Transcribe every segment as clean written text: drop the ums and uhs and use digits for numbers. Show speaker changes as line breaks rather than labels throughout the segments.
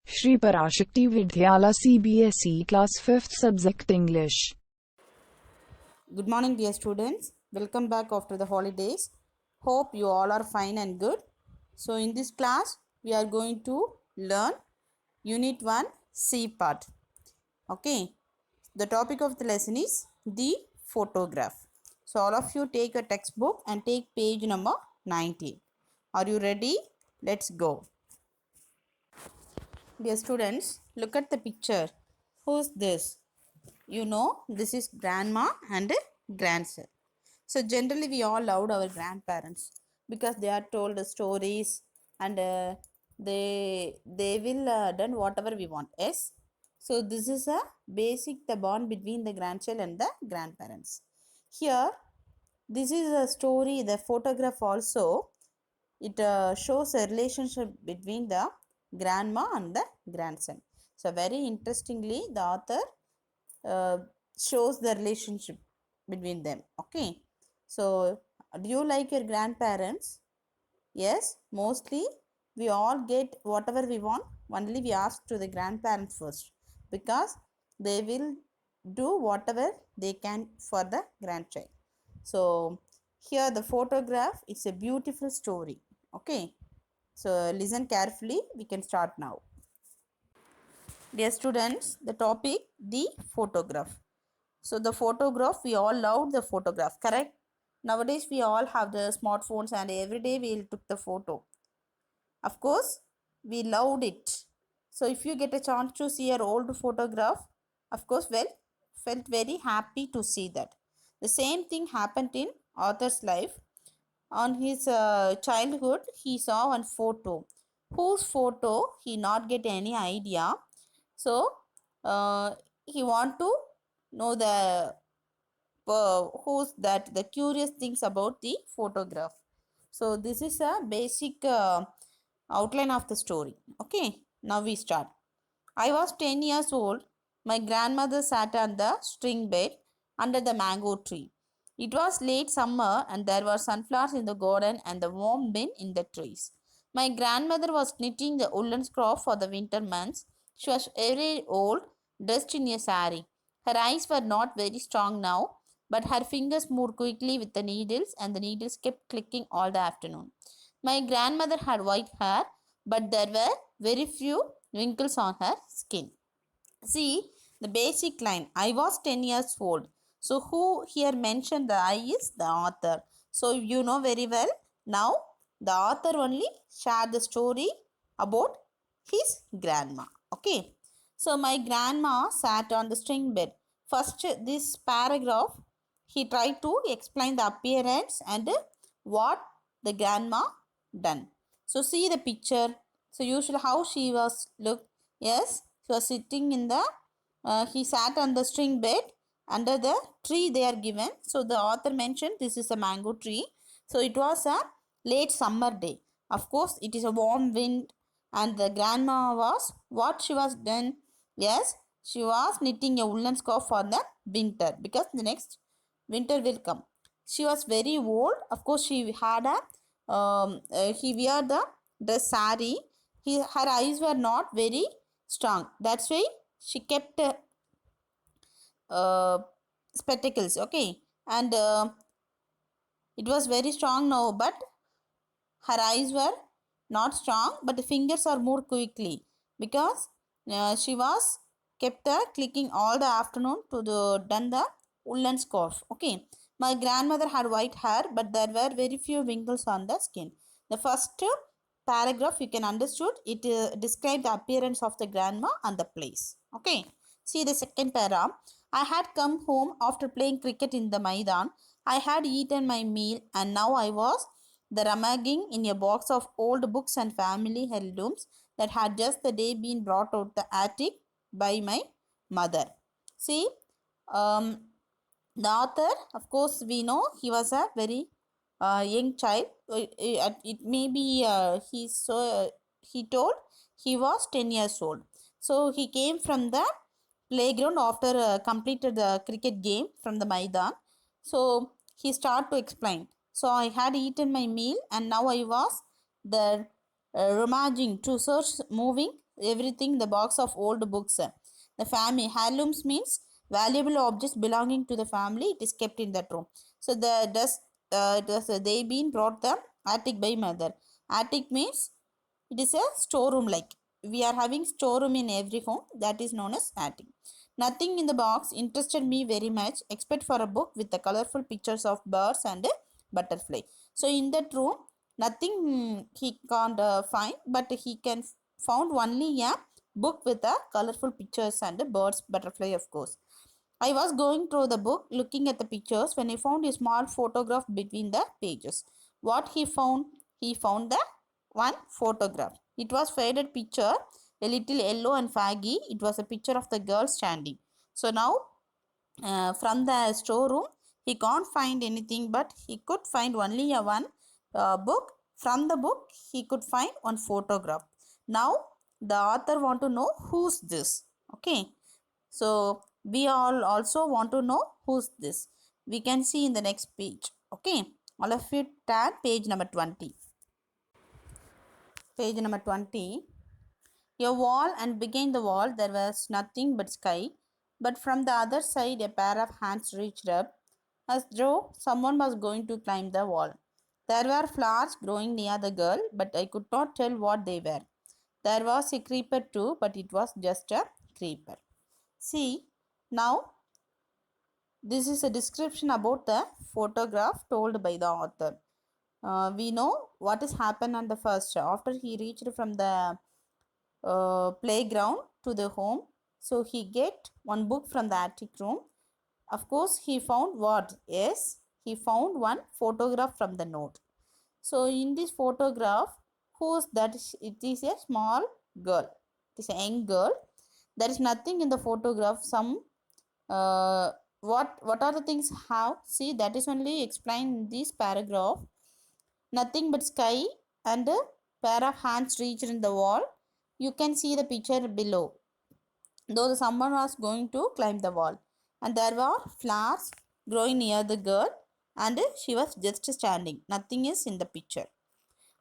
Shri Parashakti Vidyala CBSE Class 5th Subject English.
Good morning, dear students. Welcome back after the holidays. Hope you all are fine and good. So, in this class, we are going to learn Unit 1 C part. Okay. The topic of the lesson is the photograph. So, all of you take a textbook and take page number 19. Are you ready? Let's go. Dear students, look at the picture. Who's this? You know, this is grandma and grandson. So generally, we all loved our grandparents because they are told stories and they will done whatever we want. Yes. So this is a basic the bond between the grandchild and the grandparents. Here, this is a story. The photograph also it shows a relationship between the grandma and the grandson. So very interestingly, the author uh, shows the relationship between them. Okay. So, do you like your grandparents? Yes, mostly we all get whatever we want. Only we ask to the grandparents first because they will do whatever they can for the grandchild. So, here the photograph is a beautiful story. Okay. So, listen carefully. We can start now. Dear students, the topic the photograph. So the photograph, we all love the photograph, correct? Nowadays we all have the smartphones and every day we took the photo. Of course, we loved it. So if you get a chance to see your old photograph, of course, well, felt very happy to see that. The same thing happened in Arthur's life. On his childhood, he saw one photo. Whose photo? He not get any idea. So he want to know the who's that the curious things about the photograph. So this is a basic outline of the story. Okay, now we start. I was 10 years old. My grandmother sat on the string bed under the mango tree. It was late summer and there were sunflowers in the garden and the warm wind in the trees. My grandmother was knitting the woolen scarf for the winter months. She was very old, dressed in a sari. Her eyes were not very strong now, but her fingers moved quickly with the needles and the needles kept clicking all the afternoon. My grandmother had white hair, but there were very few wrinkles on her skin. See the basic line. I was 10 years old. So, who here mentioned the I is the author. So, you know very well. Now, the author only shared the story about his grandma. Okay. So, my grandma sat on the string bed. First, this paragraph, he tried to explain the appearance and what the grandma done. So, see the picture. So, usually how she was looked. Yes, he was sitting in the, he sat on the string bed under the tree they are given. So the author mentioned this is a mango tree. So it was a late summer day. Of course, it is a warm wind and the grandma was, what she was done? Yes, she was knitting a woolen scarf for the winter because the next winter will come. She was very old. Of course, she had a, he wear the sari. Her eyes were not very strong. That's why she kept uh, spectacles. Okay, and it was very strong now, but her eyes were not strong. But the fingers are more quickly because she was kept clicking all the afternoon to the done the woolen scarf. Okay, my grandmother had white hair, but there were very few wrinkles on the skin. The first paragraph you can understood it described the appearance of the grandma and the place. Okay, see the second para. I had come home after playing cricket in the Maidan. I had eaten my meal and now I was the rummaging in a box of old books and family heirlooms that had just the day been brought out the attic by my mother. See, um, the author, of course, we know he was a very young child. It may be he told he was 10 years old. So he came from the playground after completed the cricket game from the Maidan. So he started to explain. So I had eaten my meal and now I was the rummaging to search moving everything, the box of old books. The family heirlooms means valuable objects belonging to the family. It is kept in that room. So the does it was they been brought the attic by mother. Attic means it is a storeroom like we are having storeroom in every home, that is known as attic. Nothing in the box interested me very much except for a book with the colorful pictures of birds and a butterfly. So in that room nothing he can't find, but he can found only a book with the colorful pictures and the birds butterfly of course. I was going through the book looking at the pictures when I found a small photograph between the pages. What he found? He found the one photograph. It was faded picture, a little yellow and faggy. It was a picture of the girl standing. So now from the storeroom he can't find anything, but he could find only a one book. From the book he could find one photograph. Now the author want to know who's this. Okay, so we all also want to know who's this. We can see in the next page. Okay, all of you turn page number 20. Page number 20. A wall, and behind the wall there was nothing but sky, but from the other side a pair of hands reached up, as though someone was going to climb the wall. There were flowers growing near the girl, but I could not tell what they were. There was a creeper too, but it was just a creeper. See, now this is a description about the photograph told by the author. We know what has happened on the first. After he reached from the playground to the home, so he get one book from the attic room. Of course he found what? Yes, he found one photograph from the note. So in this photograph, who's that? It is a small girl. It is a young girl. There is nothing in the photograph. Some what are the things have? See, that is only explained in this paragraph. Nothing but sky and a pair of hands reached in the wall. You can see the picture below. Though someone was going to climb the wall, and there were flowers growing near the girl, and she was just standing. Nothing is in the picture.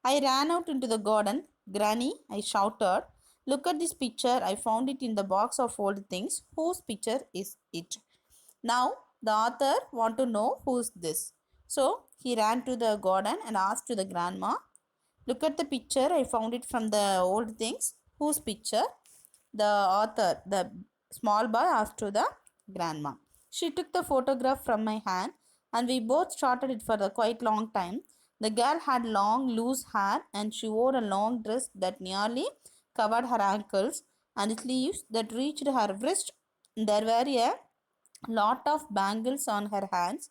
I ran out into the garden. Granny, I shouted, look at this picture. I found it in the box of old things. Whose picture is it? Now the author want to know who's this. So he ran to the garden and asked to the grandma, look at the picture. I found it from the old things. Whose picture? The author, the small boy, asked to the grandma. She took the photograph from my hand and we both started it for a quite long time. The girl had long, loose hair and she wore a long dress that nearly covered her ankles and sleeves that reached her wrist. There were a lot of bangles on her hands,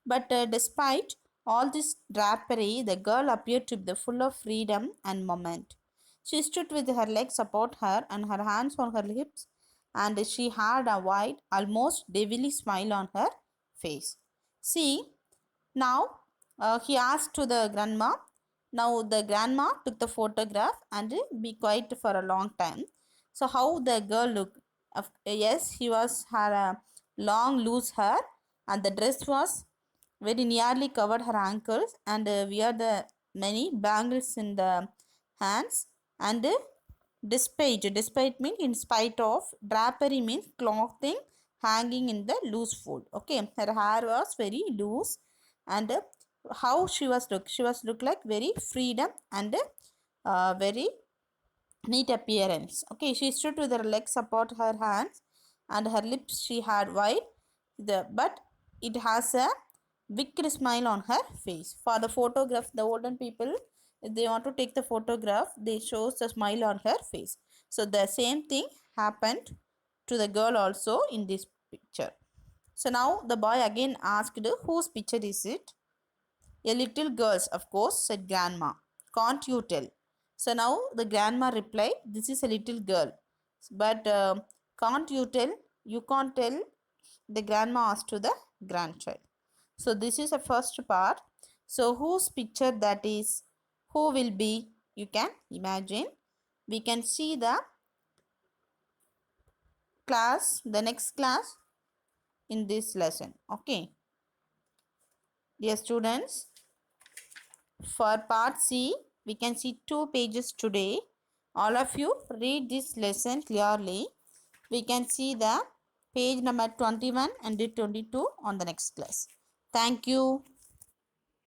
but despite all this drapery, the girl appeared to be full of freedom and moment. She stood with her legs about her and her hands on her hips, and she had a wide, almost devilly smile on her face. See, now he asked to the grandma. Now the grandma took the photograph and be quiet for a long time. So how the girl looked? Yes, she was had a long loose hair and the dress was very nearly covered her ankles and wear the many bangles in the hands and despite means in spite of, drapery means clothing hanging in the loose fold. Okay, her hair was very loose and how she was look like very freedom and very neat appearance. Okay, she stood with her legs support her hands and her lips she had wide, but it has a wicked smile on her face. For the photograph, the older people, if they want to take the photograph, they shows the smile on her face. So the same thing happened to the girl also in this picture. So now the boy again asked, whose picture is it? A little girl's, of course, said grandma. Can't you tell? So now the grandma replied, this is a little girl. But can't you tell? You can't tell, the grandma asked to the grandchild. So this is the first part. So whose picture that is? Who will be? You can imagine. We can see the class, the next class in this lesson. Okay. Dear students, for part C, we can see two pages today. All of you read this lesson clearly. We can see the page number 21 and 22 on the next class. Thank you.